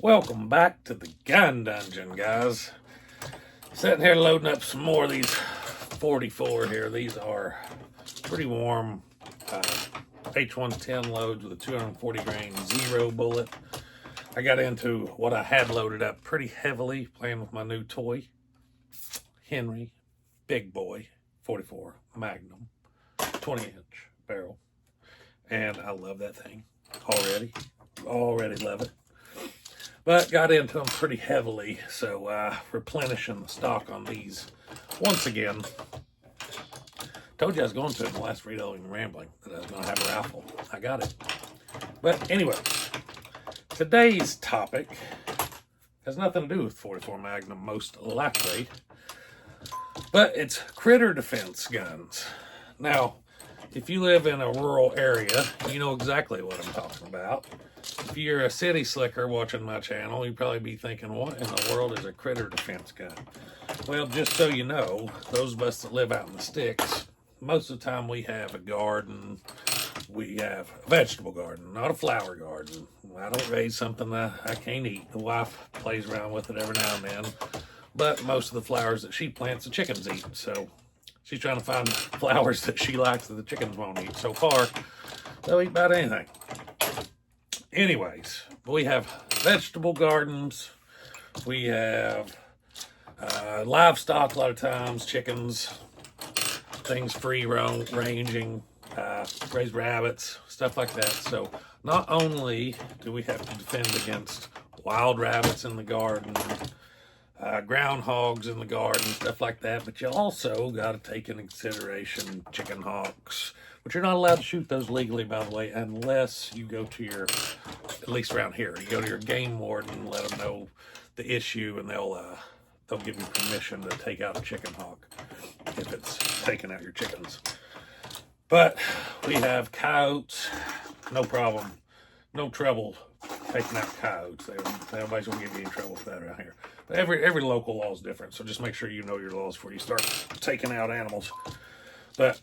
Welcome back to the gun dungeon, guys. Sitting here loading up some more of these 44 here. These are pretty warm H110 loads with a 240 grain zero bullet. I got into what I had loaded up pretty heavily playing with my new toy, Henry Big Boy 44 Magnum 20-inch barrel. And I love that thing already love it. But got into them pretty heavily, so replenishing the stock on these once again. Told you I was going to in the last reloading and rambling that I was going to have a rifle. I got it. But anyway, today's topic has nothing to do with 44 Magnum, most likely, but it's critter defense guns. Now, if you live in a rural area, you know exactly what I'm talking about. If you're a city slicker watching my channel, you'd probably be thinking, what in the world is a critter defense gun? Well, just so you know, those of us that live out in the sticks, most of the time we have a garden, we have a vegetable garden, not a flower garden. I don't raise something that I can't eat. The wife plays around with it every now and then, but most of the flowers that she plants, the chickens eat, so she's trying to find flowers that she likes that the chickens won't eat. So far, they'll eat about anything. Anyways, we have vegetable gardens. We have livestock a lot of times, chickens, things free ranging, raise rabbits, stuff like that. So not only do we have to defend against wild rabbits in the garden, groundhogs in the garden, stuff like that, but you also got to take into consideration chicken hawks, but you're not allowed to shoot those legally, by the way, unless you go to your, at least around here, you go to your game warden and let them know the issue, and they'll give you permission to take out a chicken hawk if it's taking out your chickens. But we have coyotes, no problem, no trouble taking out coyotes. Nobody's gonna give you any trouble for that around here. But every local law is different, so just make sure you know your laws before you start taking out animals. But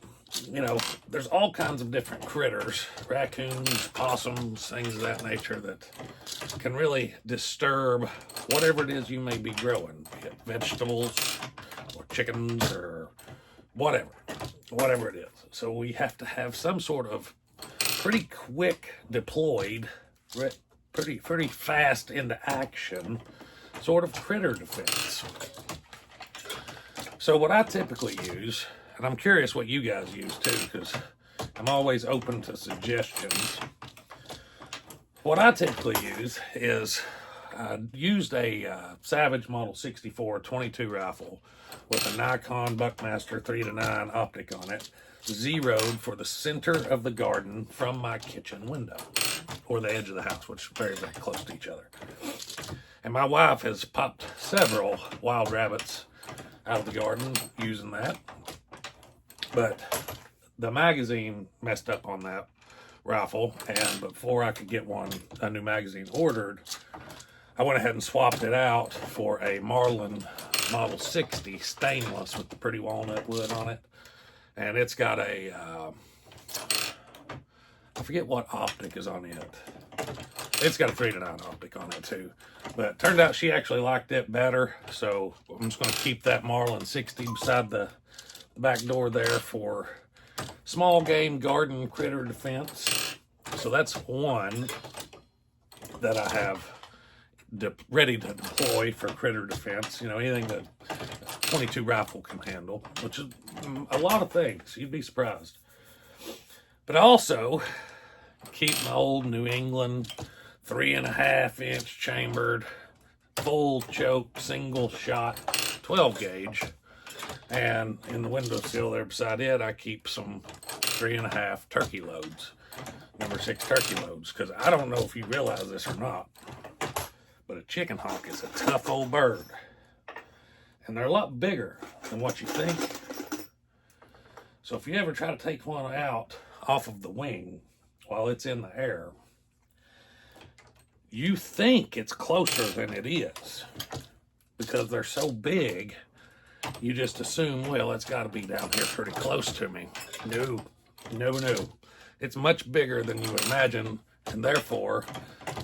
you know, there's all kinds of different critters, raccoons, possums, things of that nature that can really disturb whatever it is you may be growing, be it vegetables or chickens or whatever it is. So we have to have some sort of pretty quick deployed, pretty fast into action sort of critter defense. So what I typically use, and I'm curious what you guys use too, because I'm always open to suggestions. What I typically use is I used a Savage Model 64 22 rifle with a Nikon Buckmaster 3-9 optic on it, zeroed for the center of the garden from my kitchen window, or the edge of the house, which is very, very close to each other. And my wife has popped several wild rabbits out of the garden using that. But the magazine messed up on that rifle, and before I could get a new magazine ordered, I went ahead and swapped it out for a Marlin Model 60 stainless with the pretty walnut wood on it. And it's got a, I forget what optic is on it. It's got a 3-9 optic on it too. But it turned out she actually liked it better, so I'm just going to keep that Marlin 60 beside the back door there for small game garden critter defense. So that's one that I have ready to deploy for critter defense. You know, anything that 22 rifle can handle, which is a lot of things. You'd be surprised. But I also keep my old New England 3.5-inch chambered, full choke, single shot, 12 gauge. And in the windowsill there beside it, I keep some 3.5 turkey loads, number 6 turkey loads, because I don't know if you realize this or not, but a chicken hawk is a tough old bird. And they're a lot bigger than what you think. So if you ever try to take one out off of the wing while it's in the air, you think it's closer than it is because they're so big. You just assume, well, it's got to be down here pretty close to me. No. It's much bigger than you would imagine And therefore,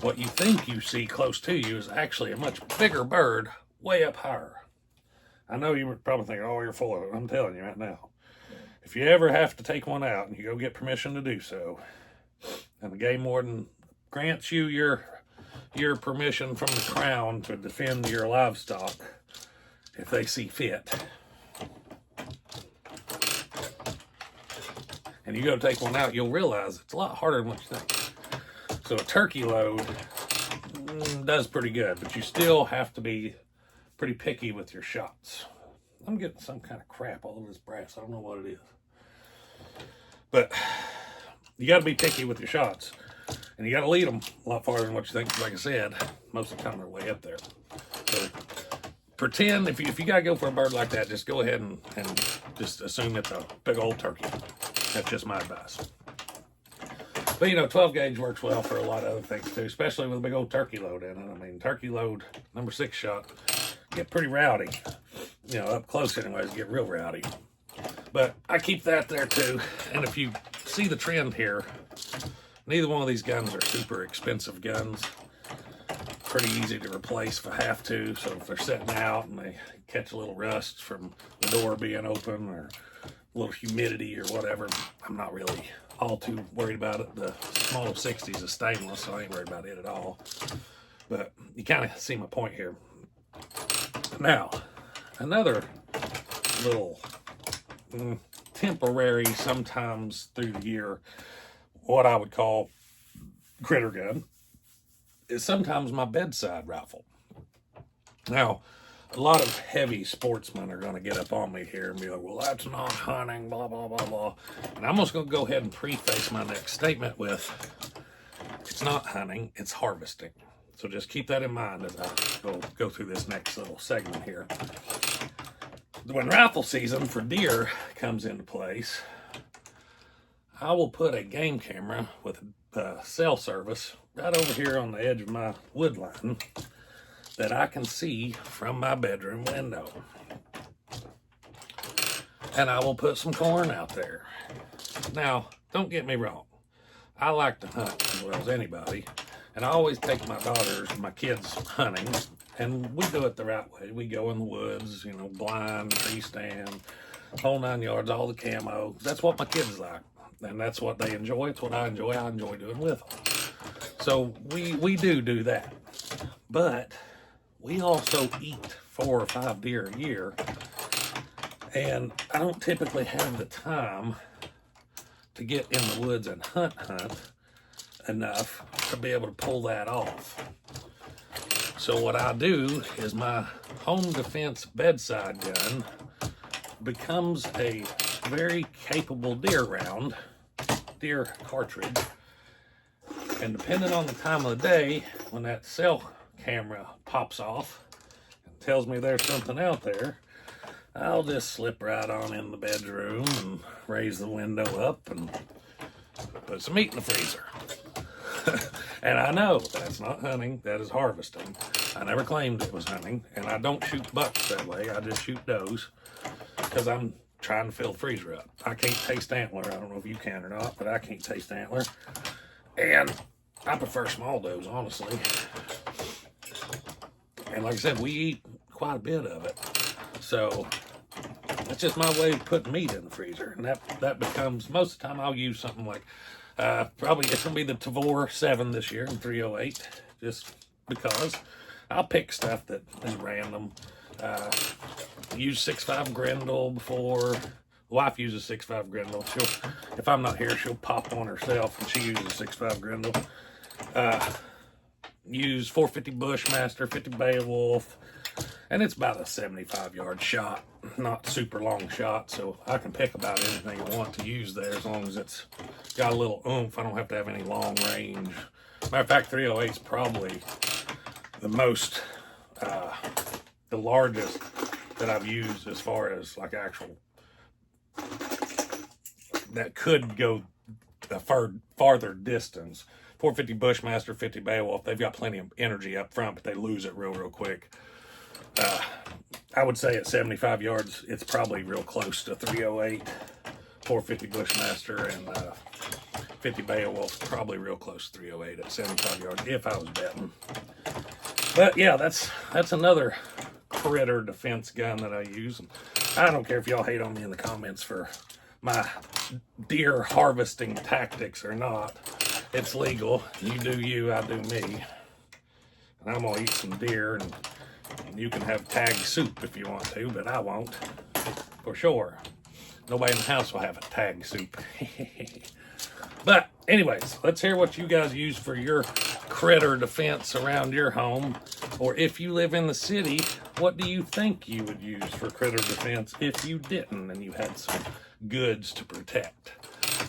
what you think you see close to you is actually a much bigger bird way up higher. I know you were probably thinking, oh, you're full of it. I'm telling you right now. If you ever have to take one out and you go get permission to do so, and the game warden grants you your permission from the Crown to defend your livestock if they see fit, and you go take one out, you'll realize it's a lot harder than what you think. So a turkey load does pretty good, but you still have to be pretty picky with your shots. I'm getting some kind of crap all over this brass. I don't know what it is. But you got to be picky with your shots. And you got to lead them a lot farther than what you think. Like I said, most of the time they're way up there. So pretend, if you got to go for a bird like that, just go ahead and just assume it's a big old turkey. That's just my advice. But 12 gauge works well for a lot of other things too, especially with a big old turkey load in it. I mean, turkey load, number 6 shot, get pretty rowdy. Up close anyways, get real rowdy. But I keep that there too. And if you see the trend here, neither one of these guns are super expensive guns. Pretty easy to replace if I have to. So if they're sitting out and they catch a little rust from the door being open or a little humidity or whatever, I'm not really all too worried about it. The small 60s is stainless, so I ain't worried about it at all. But you kind of see my point here. Now, another little temporary, sometimes through the year, what I would call critter gun, is sometimes my bedside rifle. Now, a lot of heavy sportsmen are going to get up on me here and be like, well, that's not hunting, blah, blah, blah, blah. And I'm just going to go ahead and preface my next statement with, it's not hunting, it's harvesting. So just keep that in mind as I go through this next little segment here. When rifle season for deer comes into place, I will put a game camera with cell service right over here on the edge of my wood line that I can see from my bedroom window. And I will put some corn out there. Now, don't get me wrong. I like to hunt as well as anybody. And I always take my daughters, my kids hunting, and we do it the right way. We go in the woods, blind, tree stand, whole 9 yards, all the camo. That's what my kids like. And that's what they enjoy. It's what I enjoy. I enjoy doing with them. So we do that. But we also eat 4 or 5 deer a year. And I don't typically have the time to get in the woods and hunt enough to be able to pull that off. So what I do is my home defense bedside gun becomes a very capable deer cartridge. And depending on the time of the day, when that cell camera pops off and tells me there's something out there, I'll just slip right on in the bedroom and raise the window up and put some meat in the freezer. And I know that's not hunting, that is harvesting. I never claimed it was hunting, and I don't shoot bucks that way. I just shoot does because I'm trying to fill the freezer up. I can't taste antler. I don't know if you can or not, but I can't taste antler. And I prefer small does, honestly. And like I said, we eat quite a bit of it. So that's just my way of putting meat in the freezer. And that becomes, most of the time I'll use something like, probably it's going to be the Tavor 7 this year in 308, just because I'll pick stuff that is random. Used 6.5 Grendel before. Wife uses 6.5 Grendel. If I'm not here, she'll pop one herself, and she uses 6.5 Grendel. Use 450 Bushmaster, 50 Beowulf, and it's about a 75-yard shot, not super long shot, so I can pick about anything I want to use there as long as it's got a little oomph. I don't have to have any long range. Matter of fact, 308 is probably the most, the largest that I've used as far as like actual, that could go a farther distance. 450 Bushmaster, 50 Beowulf, they've got plenty of energy up front, but they lose it real quick. I would say at 75 yards, it's probably real close to 308, 450 Bushmaster, and 50 Beowulf, probably real close to 308 at 75 yards if I was betting. But yeah, that's another critter defense gun that I use. And I don't care if y'all hate on me in the comments for my deer harvesting tactics or not. It's legal. You do you, I do me. And I'm gonna eat some deer, and you can have tag soup if you want to, but I won't, for sure. Nobody in the house will have a tag soup. But anyways, let's hear what you guys use for your critter defense around your home. Or if you live in the city, what do you think you would use for critter defense if you didn't and you had some goods to protect?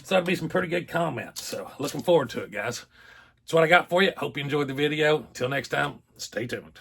So that'd be some pretty good comments. So looking forward to it, guys. That's what I got for you. Hope you enjoyed the video. Until next time, stay tuned.